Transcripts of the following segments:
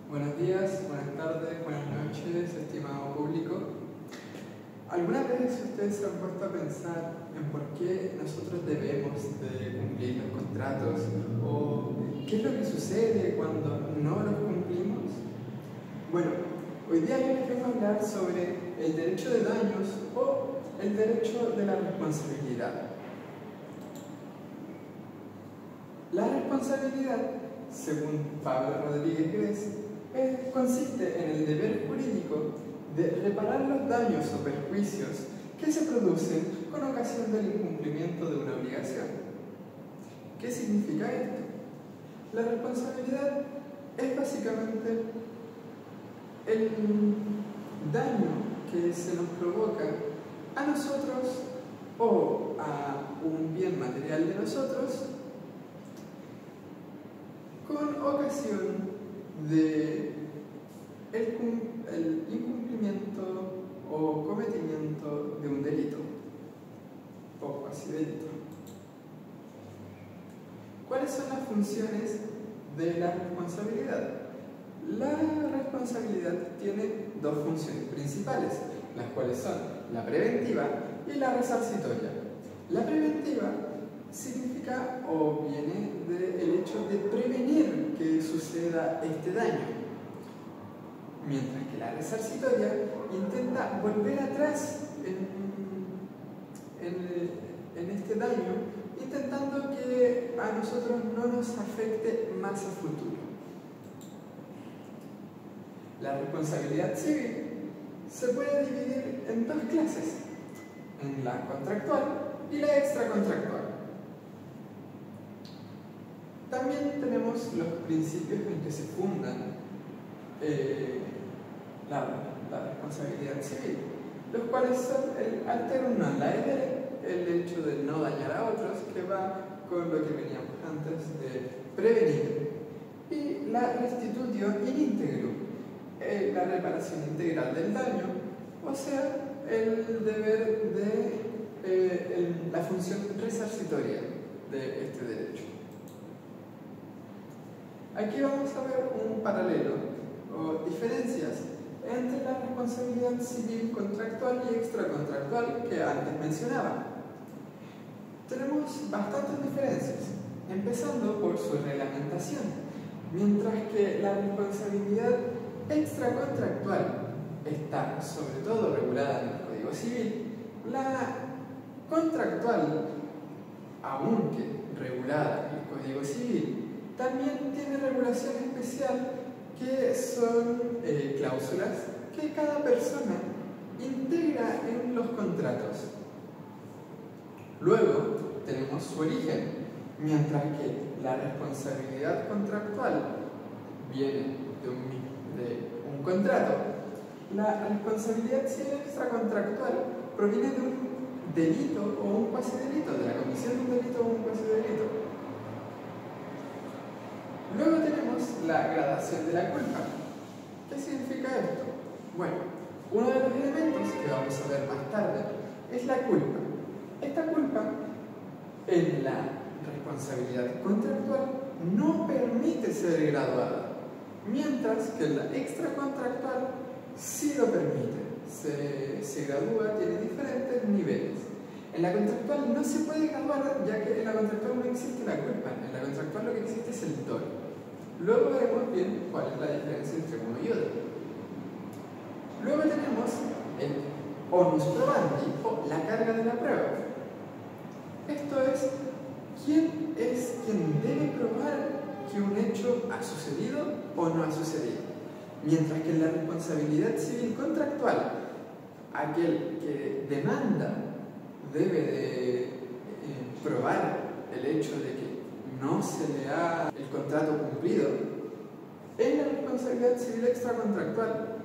Buenos días, buenas tardes, buenas noches, estimado público. ¿Alguna vez ustedes se han puesto a pensar en por qué nosotros debemos de cumplir los contratos? ¿O qué es lo que sucede cuando no los cumplimos? Bueno, hoy día yo les vengo a hablar sobre el derecho de daños o el derecho de la responsabilidad. La responsabilidad, según Pablo Rodríguez Grez, consiste en el deber jurídico de reparar los daños o perjuicios que se producen con ocasión del incumplimiento de una obligación. ¿Qué significa esto? La responsabilidad es básicamente el daño que se nos provoca a nosotros o a un bien material de nosotros con ocasión de el incumplimiento o cometimiento de un delito o cuasi delito. ¿Cuáles son las funciones de la responsabilidad? La responsabilidad tiene dos funciones principales, las cuales son la preventiva y la resarcitoria. La preventiva significa o viene del hecho de prevenir que suceda este daño, mientras que la resarcitoria intenta volver atrás en este daño, intentando que a nosotros no nos afecte más a futuro. La responsabilidad civil se puede dividir en dos clases, en la contractual y la extracontractual. También tenemos los principios en que se fundan la responsabilidad civil, los cuales son el alterum non laedere, el hecho de no dañar a otros, que va con lo que veníamos antes de prevenir, y la restitutio in integrum, la reparación integral del daño, o sea, el deber de la función resarcitoria de este derecho. Aquí vamos a ver un paralelo o diferencias entre la responsabilidad civil contractual y extracontractual que antes mencionaba. Tenemos bastantes diferencias, empezando por su reglamentación. Mientras que la responsabilidad extracontractual está sobre todo regulada en el Código Civil, la contractual, aunque regulada en el Código Civil, también tiene regulación especial que son cláusulas que cada persona integra en los contratos. Luego tenemos su origen, mientras que la responsabilidad contractual viene de un contrato, la responsabilidad civil extracontractual proviene de un delito o un cuasi delito, de la comisión de un delito o un cuasi delito. Luego tenemos la gradación de la culpa. ¿Qué significa esto? Bueno, uno de los elementos que vamos a ver más tarde es la culpa. Esta culpa en la responsabilidad contractual no permite ser graduada, mientras que en la extracontractual sí lo permite. Se gradúa, tiene diferentes niveles. En la contractual no se puede graduar, ya que en la contractual no existe la culpa. En la contractual lo que existe es el dolo. Luego veremos bien cuál es la diferencia entre uno y otro. Luego tenemos el onus probandi o la carga de la prueba. Esto es quien debe probar que un hecho ha sucedido o no ha sucedido. Mientras que en la responsabilidad civil contractual, aquel que demanda debe de probar el hecho de que no se le ha el contrato cumplido. En la responsabilidad civil extracontractual,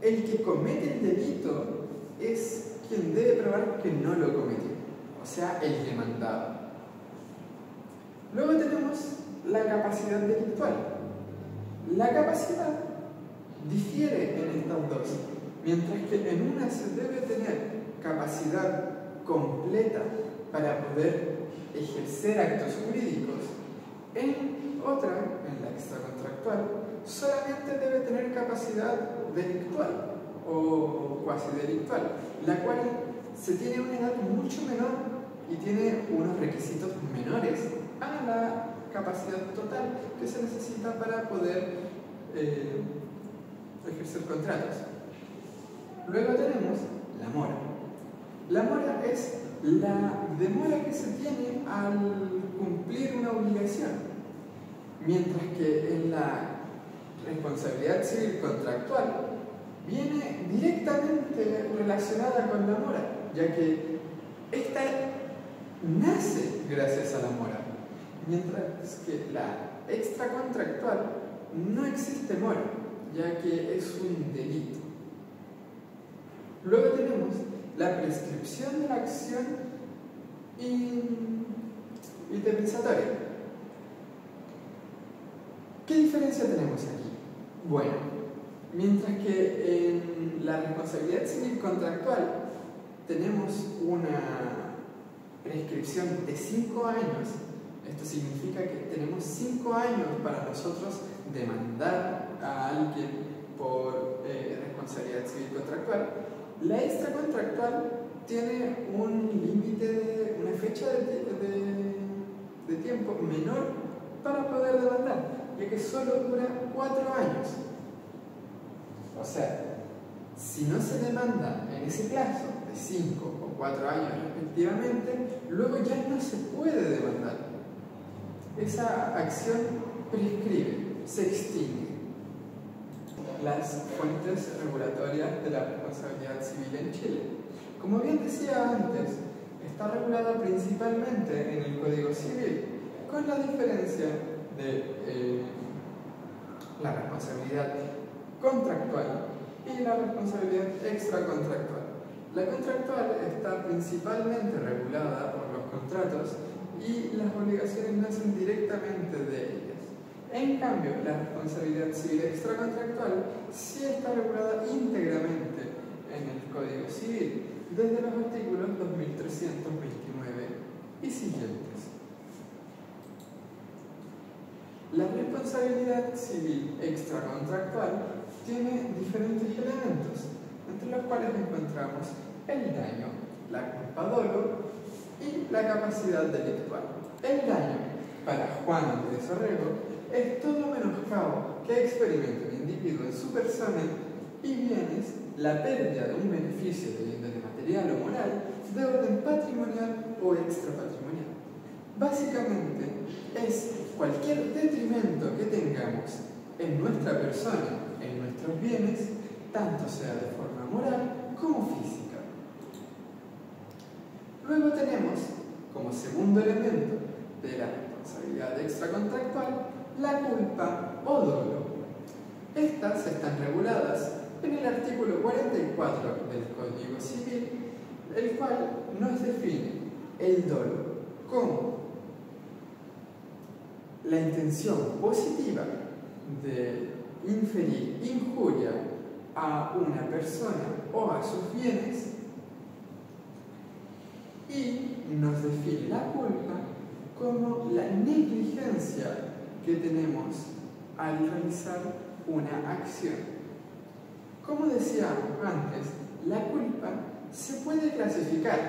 el que comete el delito es quien debe probar que no lo cometió, o sea, el demandado. Luego tenemos la capacidad delictual. La capacidad difiere en estas dos, mientras que en una se debe tener capacidad completa para poder ejercer actos jurídicos, en otra, en la extracontractual, solamente debe tener capacidad delictual o cuasi delictual, la cual se tiene una edad mucho menor y tiene unos requisitos menores a la capacidad total que se necesita para poder ejercer contratos. Luego tenemos la mora. La mora es la demora que se tiene al cumplir una obligación, mientras que en la responsabilidad civil contractual viene directamente relacionada con la mora, ya que esta nace gracias a la mora, mientras que la extracontractual no existe mora, ya que es un delito. Luego tenemos la prescripción de la acción indemnizatoria. ¿Qué diferencia tenemos aquí? Bueno, mientras que en la responsabilidad civil contractual tenemos una prescripción de 5 años, esto significa que tenemos 5 años para nosotros demandar a alguien por responsabilidad civil contractual. La extracontractual tiene un límite, una fecha de tiempo menor para poder demandar, ya que solo dura 4 años. O sea, si no se demanda en ese plazo de 5 o 4 años respectivamente, luego ya no se puede demandar. Esa acción prescribe, se extingue. Las fuentes regulatorias de la responsabilidad civil en Chile. Como bien decía antes, está regulada principalmente en el Código Civil, con la diferencia de la responsabilidad contractual y la responsabilidad extracontractual. La contractual está principalmente regulada por los contratos y las obligaciones nacen directamente de ellas. En cambio, la responsabilidad civil extracontractual sí está regulada íntegramente en el Código Civil, desde los artículos 2329 y siguientes. La responsabilidad civil extracontractual tiene diferentes elementos, entre los cuales encontramos el daño, la culpa dolo y la capacidad delictual. El daño, para Juan Andrés Orrego, es todo menoscabo que experimenta un individuo en su persona y bienes la pérdida de un beneficio de índole material o moral de orden patrimonial o extrapatrimonial. Básicamente, es cualquier detrimento que tengamos en nuestra persona, en nuestros bienes, tanto sea de forma moral como física. Luego tenemos, como segundo elemento de la responsabilidad extracontractual, la culpa o dolo. Estas están reguladas en el artículo 44 del Código Civil, el cual nos define el dolo como la intención positiva de inferir injuria a una persona o a sus bienes, y nos define la culpa como la negligencia que tenemos al realizar una acción. Como decíamos antes, la culpa se puede clasificar.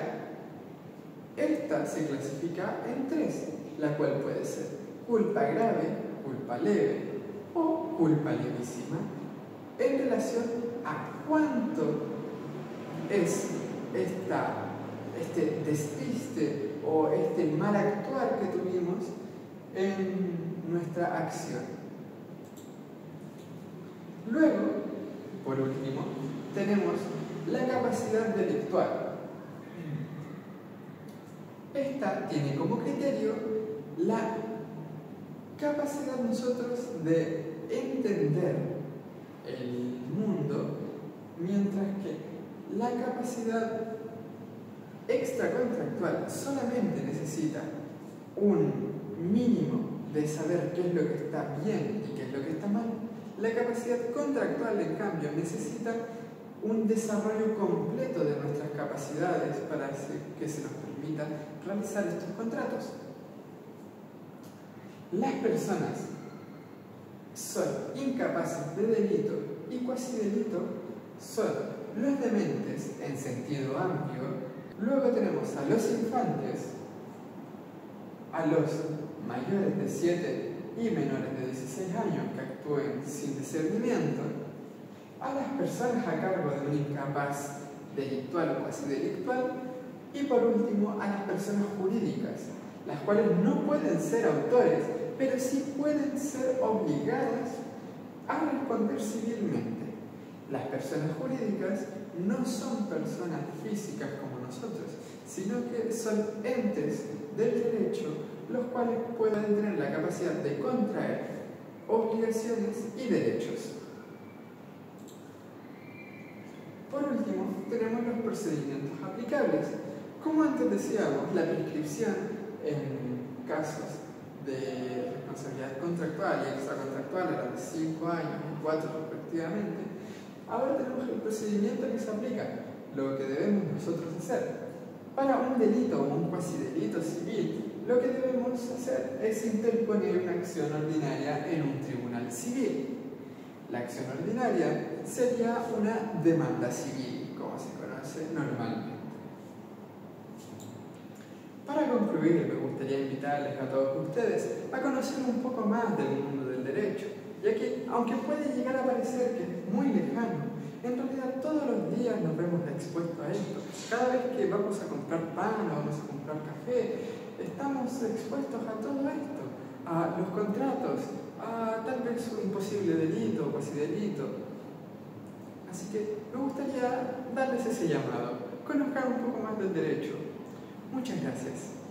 Esta se clasifica en 3, la cual puede ser culpa grave, culpa leve o culpa levísima, en relación a cuánto es este despiste o este mal actuar que tuvimos en nuestra acción. Luego, por último, tenemos la capacidad delictual. Esta tiene como criterio la capacidad nosotros de entender el mundo, mientras que la capacidad extracontractual solamente necesita un mínimo de saber qué es lo que está bien y qué es lo que está mal. La capacidad contractual, en cambio, necesita un desarrollo completo de nuestras capacidades para que se nos permita realizar estos contratos. Las personas son incapaces de delito y cuasi delito son los dementes en sentido amplio. Luego tenemos a los infantes, a los mayores de 7 y menores de 16 años que actúen sin discernimiento, a las personas a cargo de un incapaz delictual o cuasi delictual, y por último a las personas jurídicas, las cuales no pueden ser autores, pero sí pueden ser obligadas a responder civilmente. Las personas jurídicas no son personas físicas como nosotros, sino que son entes del derecho, los cuales pueden tener la capacidad de contraer obligaciones y derechos. Por último, tenemos los procedimientos aplicables. Como antes decíamos, la prescripción en casos de responsabilidad contractual y extracontractual era de 5 años y 4 respectivamente. Ahora tenemos el procedimiento que se aplica, lo que debemos nosotros hacer. Para un delito o un cuasi delito civil, lo que debemos hacer es interponer una acción ordinaria en un tribunal civil. La acción ordinaria sería una demanda civil, como se conoce normalmente. Para concluir, me gustaría invitarles a todos ustedes a conocer un poco más del mundo del derecho, ya que, aunque puede llegar a parecer que es muy lejano, en realidad todos los días nos vemos expuestos a esto. Cada vez que vamos a comprar pan o vamos a comprar café, estamos expuestos a todo esto, a los contratos, a tal vez un posible delito o cuasi delito. Así que me gustaría darles ese llamado, conozcan un poco más del derecho. Muchas gracias.